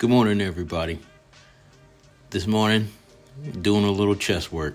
Good morning, everybody. This morning, doing a little chest work.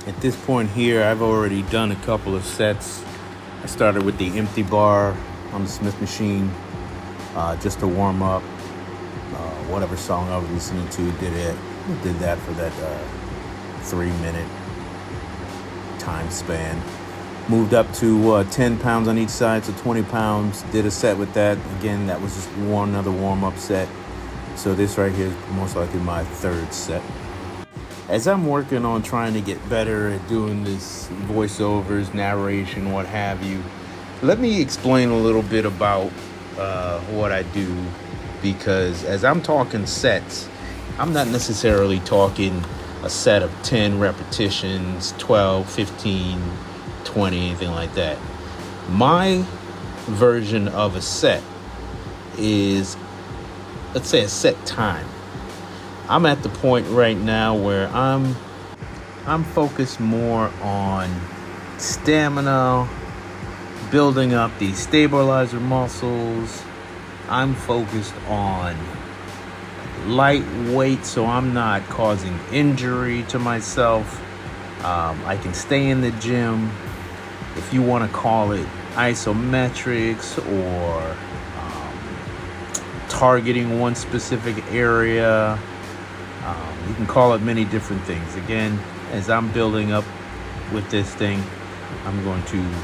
At this point here, I've already done a couple of sets. I started with the empty bar on the Smith machine, just to warm up. Whatever song I was listening to, did that for that 3-minute time span. Moved up to 10 pounds on each side, so 20 pounds. Did a set with that. Again, that was just another warm-up set. So this right here is most likely my third set. As I'm working on trying to get better at doing this voiceovers, narration, what have you, let me explain a little bit about what I do, because as I'm talking sets, I'm not necessarily talking a set of 10 repetitions, 12, 15, 20, anything like that. My version of a set is, let's say, a set time. I'm at the point right now where I'm focused more on stamina, building up these stabilizer muscles. I'm focused on lightweight, so I'm not causing injury to myself. I can stay in the gym, if you want to call it isometrics or targeting one specific area. You can call it many different things. Again, as I'm building up with this thing, I'm going to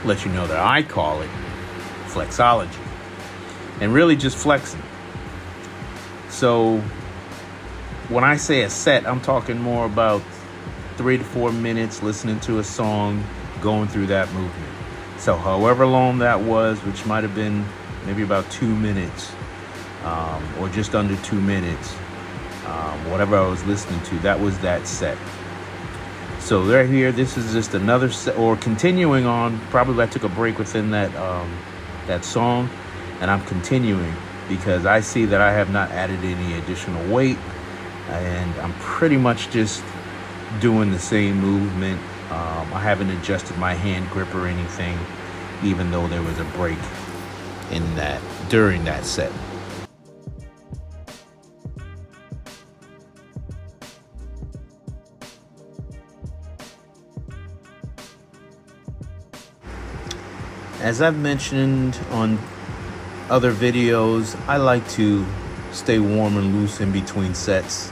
let you know that I call it flexology, and really just flexing. So when I say a set, I'm talking more about 3 to 4 minutes listening to a song, going through that movement. So however long that was, which might have been maybe about 2 minutes, or just under 2 minutes, whatever I was listening to, that was that set. So right here, this is just another set, or continuing on. Probably I took a break within that song, and I'm continuing because I see that I have not added any additional weight, and I'm pretty much just doing the same movement. I haven't adjusted my hand grip or anything, even though there was a break in that during that set. As I've mentioned on other videos, I like to stay warm and loose in between sets.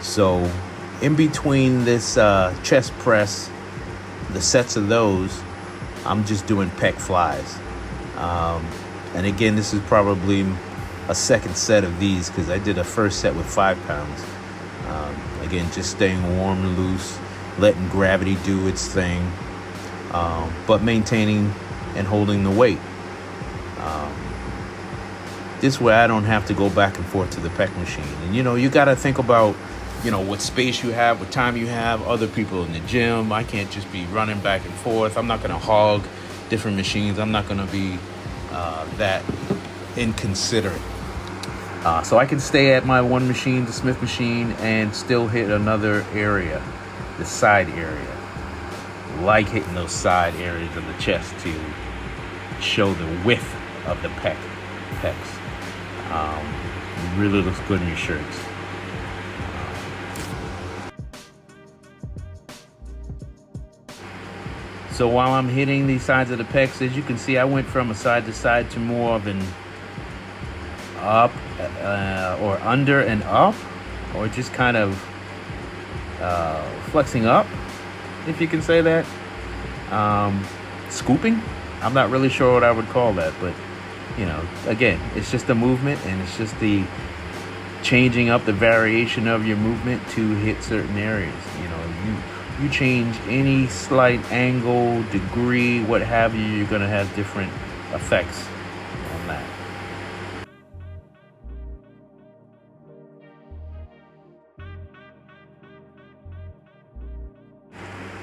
So in between this chest press, the sets of those, I'm just doing pec flies. And again, this is probably a second set of these because I did a first set with 5 pounds. Again, just staying warm and loose, letting gravity do its thing, but maintaining and holding the weight. This way I don't have to go back and forth to the pec machine. And you got to think about what space you have, what time you have, other people in the gym. I can't just be running back and forth. I'm not going to hog different machines. I'm not going to be that inconsiderate. So I can stay at my one machine, the Smith machine, and still hit another area, the side area. Like hitting those side areas of the chest to show the width of the pecs. It really looks good in your shirts. So while I'm hitting these sides of the pecs, as you can see, I went from a side to side to more of an up or under and up, or just kind of flexing up, if you can say that. Scooping. I'm not really sure what I would call that, but again, it's just a movement, and it's just the changing up the variation of your movement to hit certain areas. You change any slight angle, degree, what have you, you're going to have different effects on that.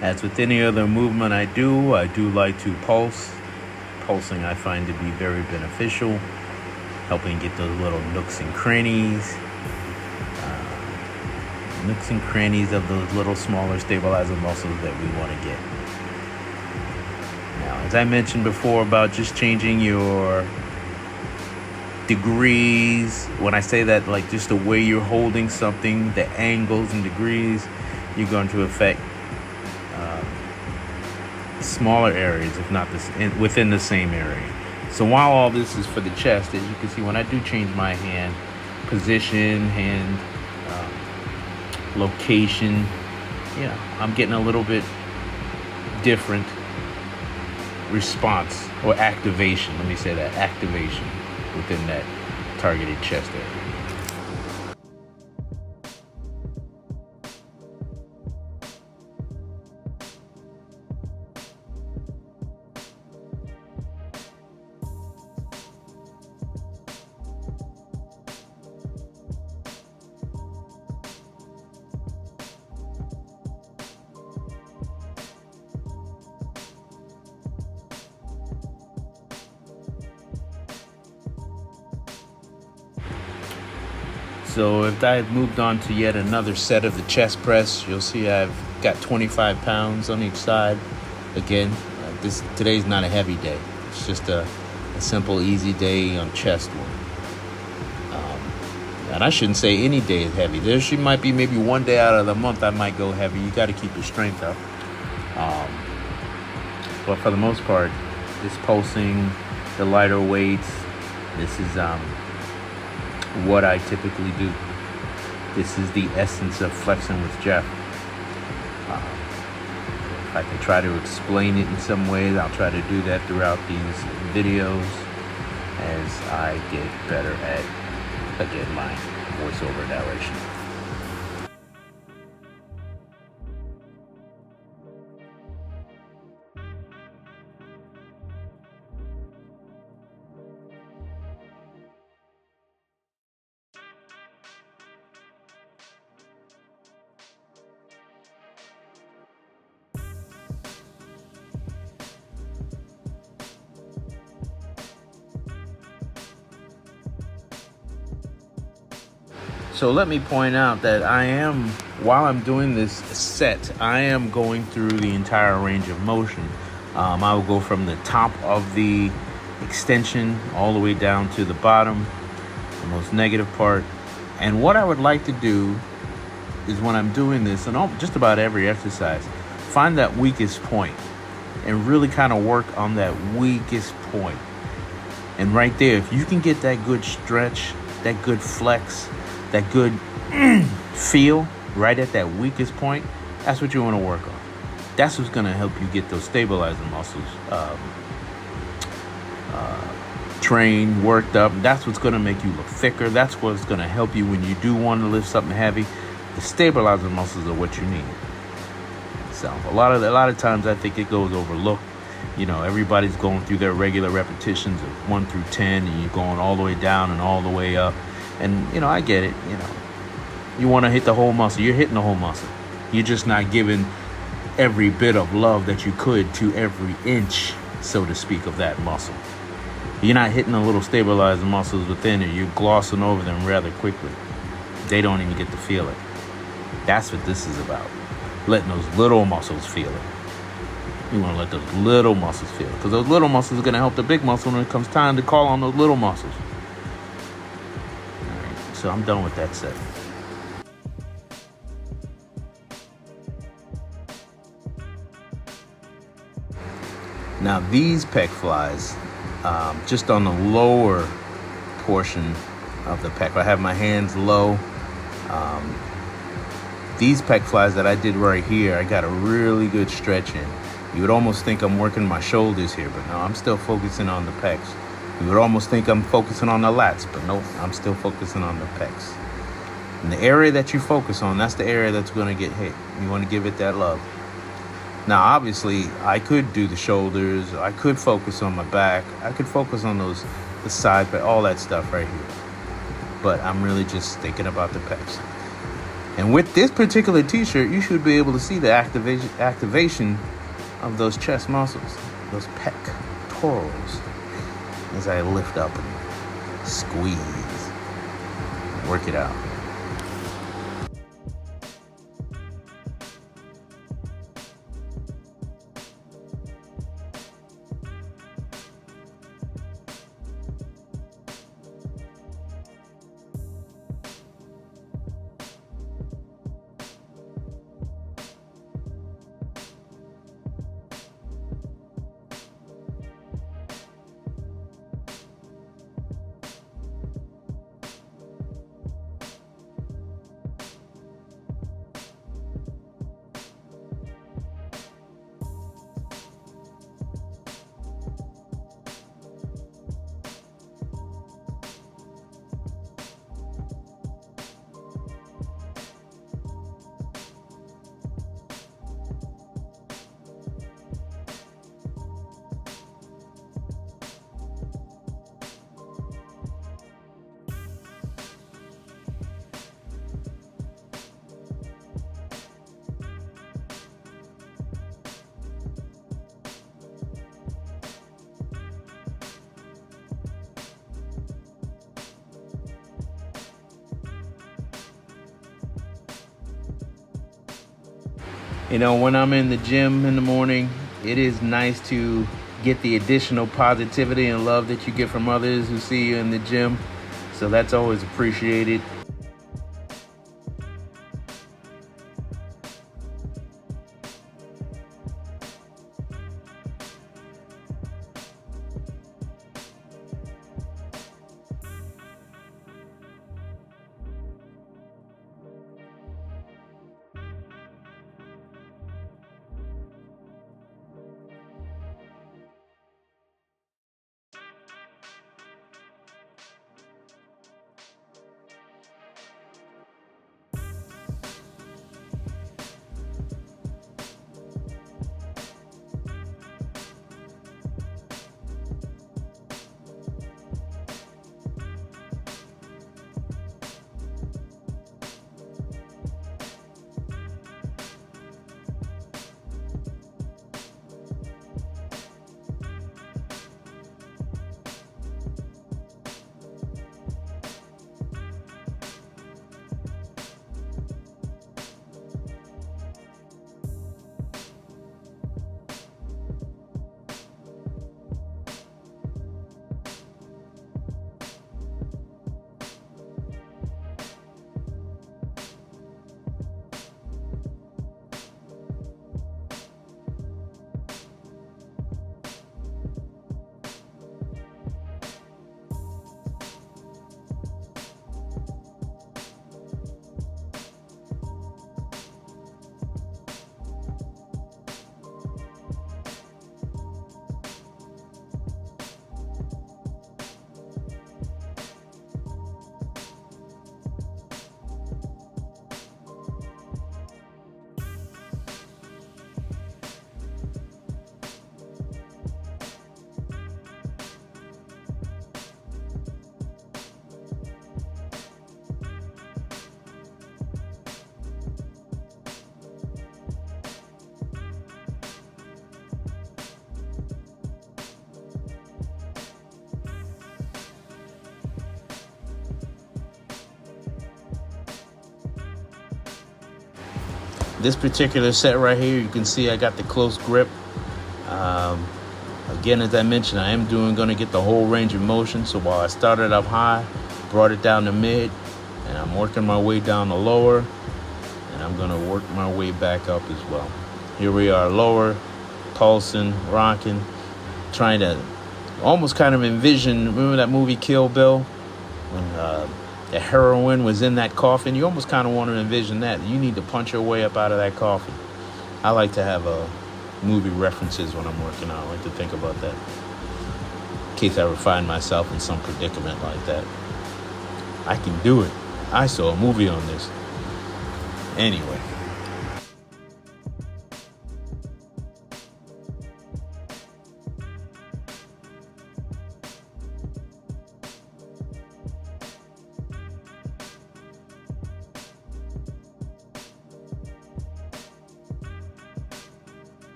As with any other movement I do like to pulse. Pulsing I find to be very beneficial, helping get those little nooks and crannies of those little smaller stabilizer muscles that we want to get. Now, as I mentioned before about just changing your degrees. When I say that, like just the way you're holding something, the angles and degrees, you're going to affect smaller areas, if not within the same area. So while all this is for the chest, as you can see, when I do change my hand position, hand location, I'm getting a little bit different response or activation. Let me say that, activation within that targeted chest area. So if I had moved on to yet another set of the chest press, you'll see I've got 25 pounds on each side. Again, today's not a heavy day. It's just a simple, easy day on chest work. And I shouldn't say any day is heavy. There might be maybe one day out of the month I might go heavy. You got to keep your strength up. But for the most part, this pulsing, the lighter weights, this is what I typically do. This is the essence of flexing with Jeff. If I can try to explain it in some ways, I'll try to do that throughout these videos as I get better at, again, my voiceover narration. So let me point out that while I'm doing this set, I am going through the entire range of motion. I will go from the top of the extension all the way down to the bottom, the most negative part. And what I would like to do is, when I'm doing this, and just about every exercise, find that weakest point and really kind of work on that weakest point. And right there, if you can get that good stretch, that good flex, that good feel right at that weakest point, that's what you want to work on. That's what's going to help you get those stabilizing muscles trained, worked up. That's what's going to make you look thicker. That's what's going to help you when you do want to lift something heavy. The stabilizing muscles are what you need. So a lot of times I think it goes overlooked. Everybody's going through their regular repetitions of 1 through 10, and you're going all the way down and all the way up. And, I get it, you want to hit the whole muscle. You're hitting the whole muscle. You're just not giving every bit of love that you could to every inch, so to speak, of that muscle. You're not hitting the little stabilizing muscles within it. You're glossing over them rather quickly. They don't even get to feel it. That's what this is about. Letting those little muscles feel it. You want to let those little muscles feel it, because those little muscles are going to help the big muscle when it comes time to call on those little muscles. So I'm done with that set. Now these pec flies, just on the lower portion of the pec, I have my hands low. These pec flies that I did right here, I got a really good stretch in. You would almost think I'm working my shoulders here, but no, I'm still focusing on the pecs. You would almost think I'm focusing on the lats, but nope, I'm still focusing on the pecs. And the area that you focus on, that's the area that's going to get hit. You want to give it that love. Now, obviously, I could do the shoulders. I could focus on my back. I could focus on the side, but all that stuff right here. But I'm really just thinking about the pecs. And with this particular t-shirt, you should be able to see the activation of those chest muscles, those pectorals, as I lift up and squeeze, work it out. You know, when I'm in the gym in the morning, it is nice to get the additional positivity and love that you get from others who see you in the gym. So that's always appreciated. This particular set right here, you can see I got the close grip. Again, as I mentioned, I am going to get the whole range of motion. So while I started up high, brought it down to mid, and I'm working my way down to lower, and I'm going to work my way back up as well. Here we are, lower, pulsing, rocking, trying to almost kind of envision, remember that movie Kill Bill? When the heroine was in that coffin, you almost kind of want to envision that. You need to punch your way up out of that coffin. I like to have movie references when I'm working out. I like to think about that in case I ever find myself in some predicament like that. I can do it. I saw a movie on this. Anyway.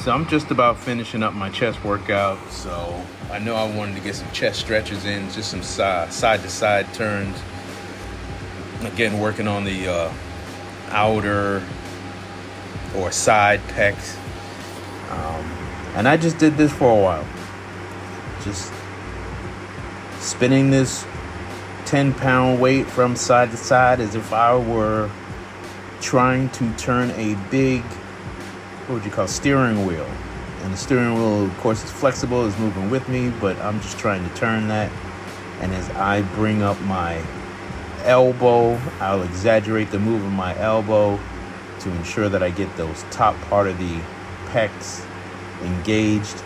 So I'm just about finishing up my chest workout. So I know I wanted to get some chest stretches in, just some side to side turns. Again, working on the outer or side pecs. And I just did this for a while. Just spinning this 10-pound weight from side to side as if I were trying to turn a big, what would you call, steering wheel. And the steering wheel, of course, is flexible, is moving with me, but I'm just trying to turn that. And as I bring up my elbow, I'll exaggerate the move of my elbow to ensure that I get those top part of the pecs engaged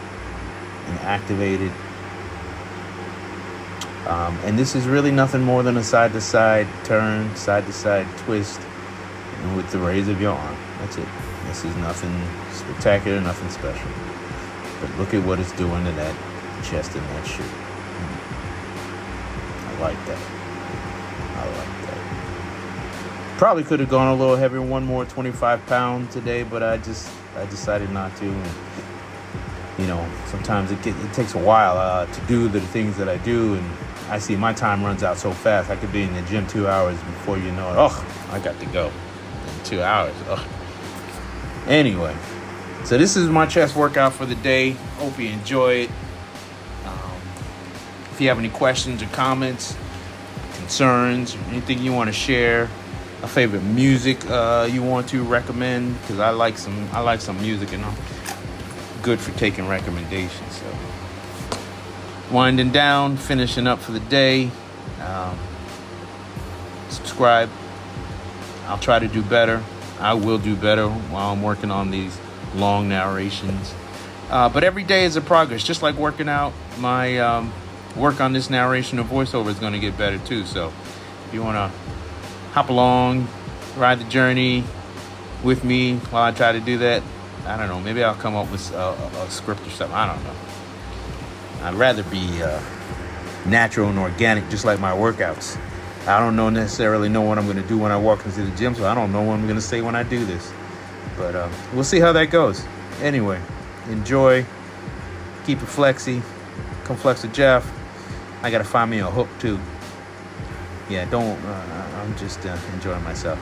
and activated. And this is really nothing more than a side-to-side turn, side-to-side twist, and with the raise of your arm. That's it. This is nothing spectacular, nothing special. But look at what it's doing to that chest in that shoe. I like that. Probably could have gone a little heavier, one more 25 pounds today, but I decided not to. And, you know, sometimes it takes a while to do the things that I do, and I see my time runs out so fast. I could be in the gym 2 hours before you know it. Oh, I got to go in 2 hours. Oh. Anyway, so this is my chest workout for the day. Hope you enjoy it. If you have any questions or comments, concerns, or anything you want to share, a favorite music you want to recommend, because I like some music, and I'm good for taking recommendations. So winding down, finishing up for the day. Subscribe. I'll try to do better. I will do better while I'm working on these long narrations. But every day is a progress. Just like working out, my work on this narration of voiceover is going to get better too. So if you want to hop along, ride the journey with me while I try to do that, I don't know. Maybe I'll come up with a script or something. I don't know. I'd rather be natural and organic, just like my workouts. I don't necessarily know what I'm going to do when I walk into the gym, so I don't know what I'm going to say when I do this. But we'll see how that goes. Anyway, enjoy. Keep it flexy. Come flex with Jeff. I got to find me a hook, too. Yeah, I'm just enjoying myself.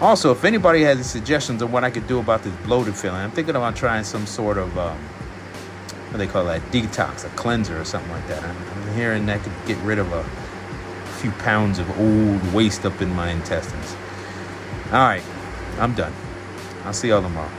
Also, if anybody has suggestions on what I could do about this bloated feeling, I'm thinking about trying some sort of, what do they call that, detox, a cleanser or something like that. I'm hearing that could get rid of a few pounds of old waste up in my intestines. All right, I'm done. I'll see y'all tomorrow.